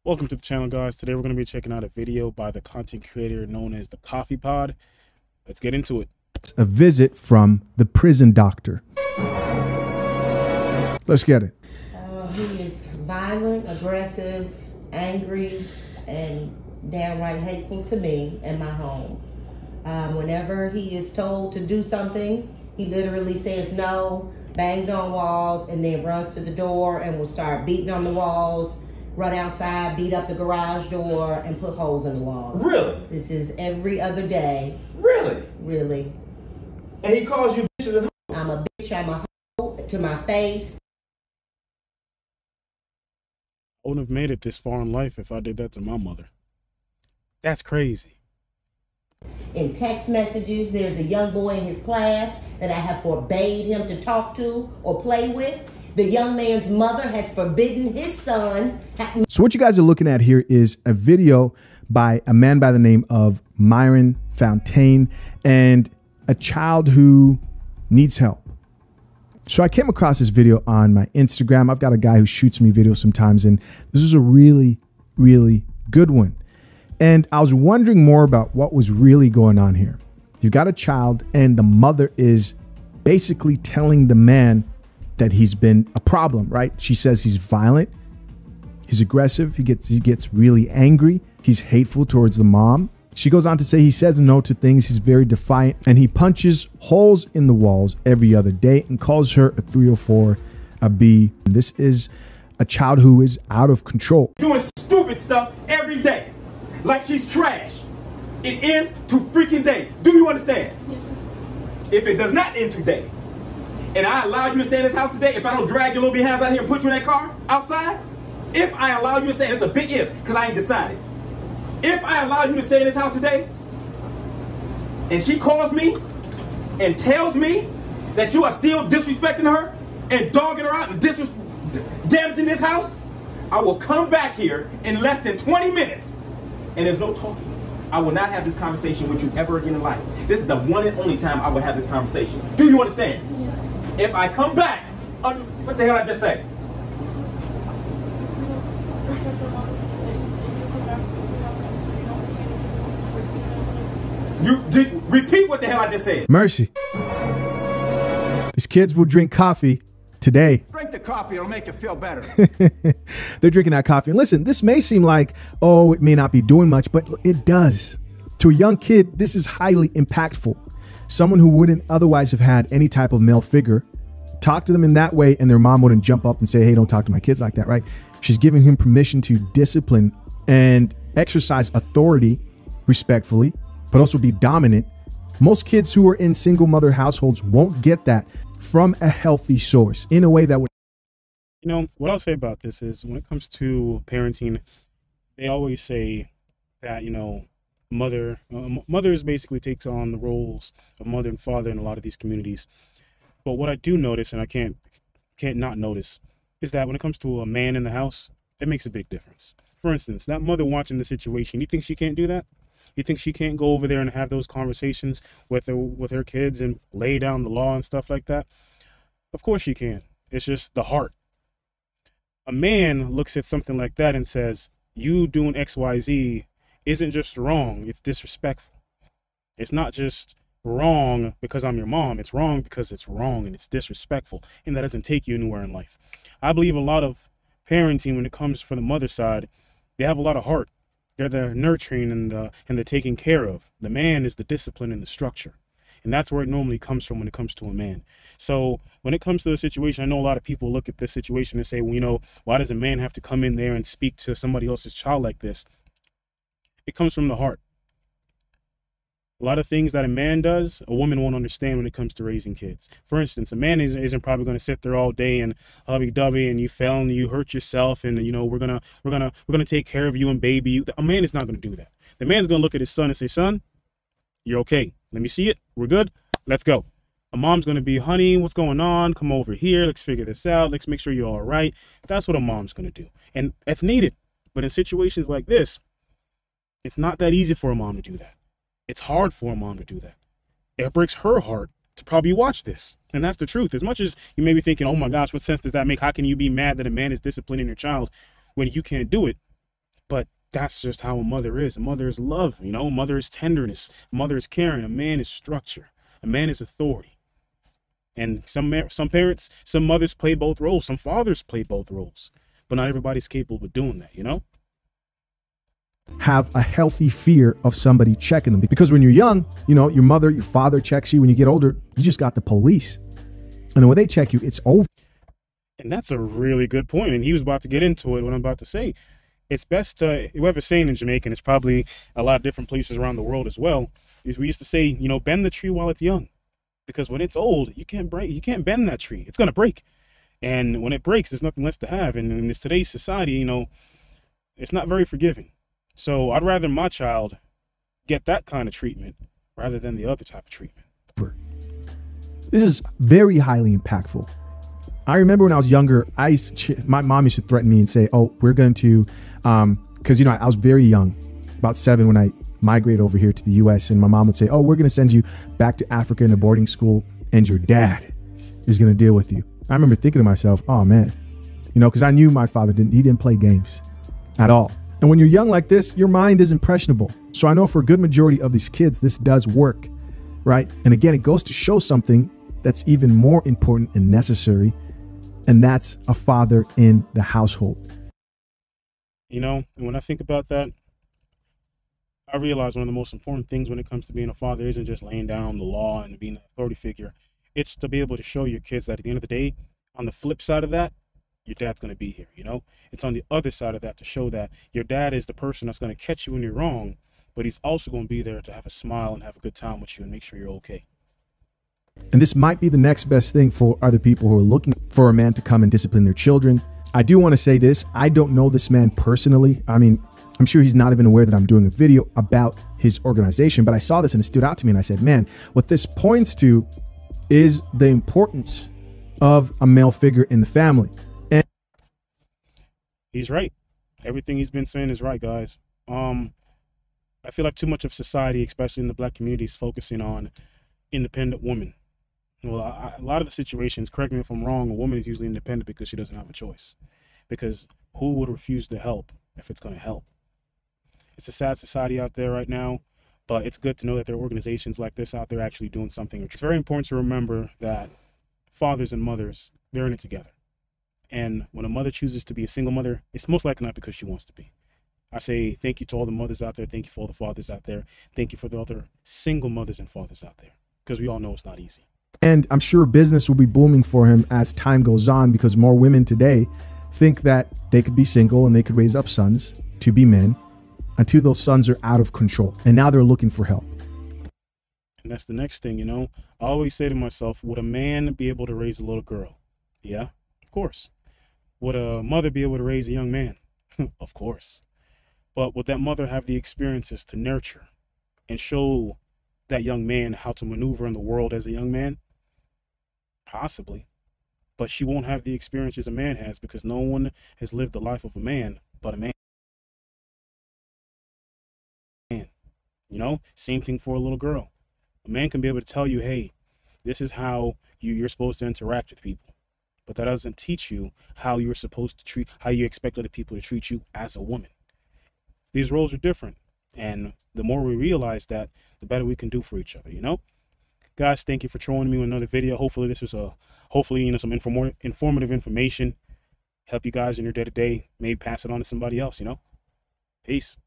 Welcome to the channel, guys. Today we're going to be checking out a video by the content creator known as the Coffee Pod. Let's get into it. A visit from the prison doctor. Let's get it. He is violent, aggressive, angry, and downright hateful to me and my home. Whenever he is told to do something, he literally says no, bangs on walls, and then runs to the door and will start beating on the walls, run outside, beat up the garage door, and put holes in the walls. Really? This is every other day. Really? Really. And he calls you bitches and hoes? I'm a bitch, I'm a hoe to my face. I wouldn't have made it this far in life if I did that to my mother. That's crazy. In text messages, there's a young boy in his class that I have forbade him to talk to or play with. The young man's mother has forbidden his son. So what you guys are looking at here is a video by a man by the name of Myron Fontaine and a child who needs help. So I came across this video on my Instagram. I've got a guy who shoots me videos sometimes, and this is a really, really good one. And I was wondering more about what was really going on here. You've got a child and the mother is basically telling the man that he's been a problem, right? She says he's violent, he's aggressive, he gets really angry, he's hateful towards the mom. She goes on to say he says no to things, he's very defiant, and he punches holes in the walls every other day and calls her a 304, a B. This is a child who is out of control. Doing stupid stuff every day, like she's trash. It ends to freaking day. Do you understand? If it does not end today, and I allow you to stay in this house today, if I don't drag your little behinds out here and put you in that car outside, if I allow you to stay, it's a big if, because I ain't decided. If I allow you to stay in this house today, and she calls me and tells me that you are still disrespecting her and dogging her out and damaging this house, I will come back here in less than 20 minutes, and there's no talking. I will not have this conversation with you ever again in life. This is the one and only time I will have this conversation. Do you understand? If I come back, what the hell I just say? You did repeat what the hell I just said. Mercy. These kids will drink coffee today. Drink the coffee, it'll make you feel better. They're drinking that coffee. And listen, this may seem like, oh, it may not be doing much, but it does. To a young kid, this is highly impactful. Someone who wouldn't otherwise have had any type of male figure talk to them in that way, and their mom wouldn't jump up and say, hey, don't talk to my kids like that, right? She's giving him permission to discipline and exercise authority respectfully, but also be dominant. Most kids who are in single mother households won't get that from a healthy source in a way that would. You know, what I'll say about this is when it comes to parenting, they always say that, you know, mothers basically takes on the roles of mother and father in a lot of these communities. But what I do notice, and I can't not notice, is that when it comes to a man in the house, it makes a big difference. For instance, that mother watching the situation, you think she can't do that? You think she can't go over there and have those conversations with her kids and lay down the law and stuff like that? Of course she can. It's just the heart. A man looks at something like that and says, you doing XYZ isn't just wrong, it's disrespectful. It's not just wrong because I'm your mom. It's wrong because it's wrong and it's disrespectful, and that doesn't take you anywhere in life. I believe a lot of parenting, when it comes from the mother's side, they have a lot of heart. They're the nurturing and the taking care of. The man is the discipline and the structure. And that's where it normally comes from when it comes to a man. So when it comes to the situation, I know a lot of people look at this situation and say, well, you know, why does a man have to come in there and speak to somebody else's child like this? It comes from the heart. A lot of things that a man does, a woman won't understand when it comes to raising kids. For instance, a man isn't probably going to sit there all day and hubby-dubby and you fell and you hurt yourself and, you know, we're gonna take care of you and baby you. A man is not going to do that. The man's going to look at his son and say, son, you're okay. Let me see it. We're good. Let's go. A mom's going to be, honey, what's going on? Come over here. Let's figure this out. Let's make sure you're all right. That's what a mom's going to do. And that's needed. But in situations like this, it's not that easy for a mom to do that. It's hard for a mom to do that. It breaks her heart to probably watch this. And that's the truth. As much as you may be thinking, oh my gosh, what sense does that make? How can you be mad that a man is disciplining your child when you can't do it? That's just how a mother is. A mother is love, you know. A mother is tenderness. A mother is caring. A man is structure. A man is authority. And some parents, some mothers play both roles. Some fathers play both roles. But not everybody's capable of doing that, you know? Have a healthy fear of somebody checking them. Because when you're young, you know, your mother, your father checks you. When you get older, you just got the police. And then when they check you, it's over. And that's a really good point. And he was about to get into it, what I'm about to say. It's best to, we have a saying in Jamaica, and it's probably a lot of different places around the world as well, is we used to say, you know, bend the tree while it's young. Because when it's old, you can't bend that tree. It's going to break. And when it breaks, there's nothing less to have. And in today's society, you know, it's not very forgiving. So I'd rather my child get that kind of treatment rather than the other type of treatment. This is very highly impactful. I remember when I was younger, my mom used to threaten me and say, oh, we're going to, because, you know, I was very young, about 7 when I migrated over here to the US, and my mom would say, oh, we're going to send you back to Africa in a boarding school, and your dad is going to deal with you. I remember thinking to myself, oh man, you know, because I knew my father didn't play games at all. And when you're young like this, your mind is impressionable. So I know for a good majority of these kids, this does work, right? And again, it goes to show something that's even more important and necessary, and that's a father in the household. You know, and when I think about that, I realize one of the most important things when it comes to being a father isn't just laying down the law and being an authority figure. It's to be able to show your kids that at the end of the day, on the flip side of that, your dad's going to be here, you know? It's on the other side of that to show that your dad is the person that's going to catch you when you're wrong, but he's also going to be there to have a smile and have a good time with you and make sure you're okay. And this might be the next best thing for other people who are looking for a man to come and discipline their children. I do want to say this. I don't know this man personally. I mean, I'm sure he's not even aware that I'm doing a video about his organization, but I saw this and it stood out to me and I said, man, what this points to is the importance of a male figure in the family. And he's right. Everything he's been saying is right, guys. I feel like too much of society, especially in the black community, is focusing on independent women. Well, a lot of the situations, correct me if I'm wrong, a woman is usually independent because she doesn't have a choice. Because who would refuse to help if it's going to help? It's a sad society out there right now, but it's good to know that there are organizations like this out there actually doing something. It's very important to remember that fathers and mothers, they're in it together. And when a mother chooses to be a single mother, it's most likely not because she wants to be. I say thank you to all the mothers out there. Thank you for all the fathers out there. Thank you for the other single mothers and fathers out there, because we all know it's not easy. And I'm sure business will be booming for him as time goes on, because more women today think that they could be single and they could raise up sons to be men until those sons are out of control. And now they're looking for help. And that's the next thing, you know. I always say to myself, would a man be able to raise a little girl? Yeah, of course. Would a mother be able to raise a young man? Of course. But would that mother have the experiences to nurture and show that young man how to maneuver in the world as a young man? Possibly. But she won't have the experiences a man has, because no one has lived the life of a man but a man. You know, same thing for a little girl. A man can be able to tell you, hey, this is how you're supposed to interact with people. But that doesn't teach you how you're supposed to treat, how you expect other people to treat you as a woman. These roles are different. And the more we realize that, the better we can do for each other, you know? Guys, thank you for joining me with another video. Hopefully this was some informative information. Help you guys in your day-to-day. Maybe pass it on to somebody else, you know? Peace.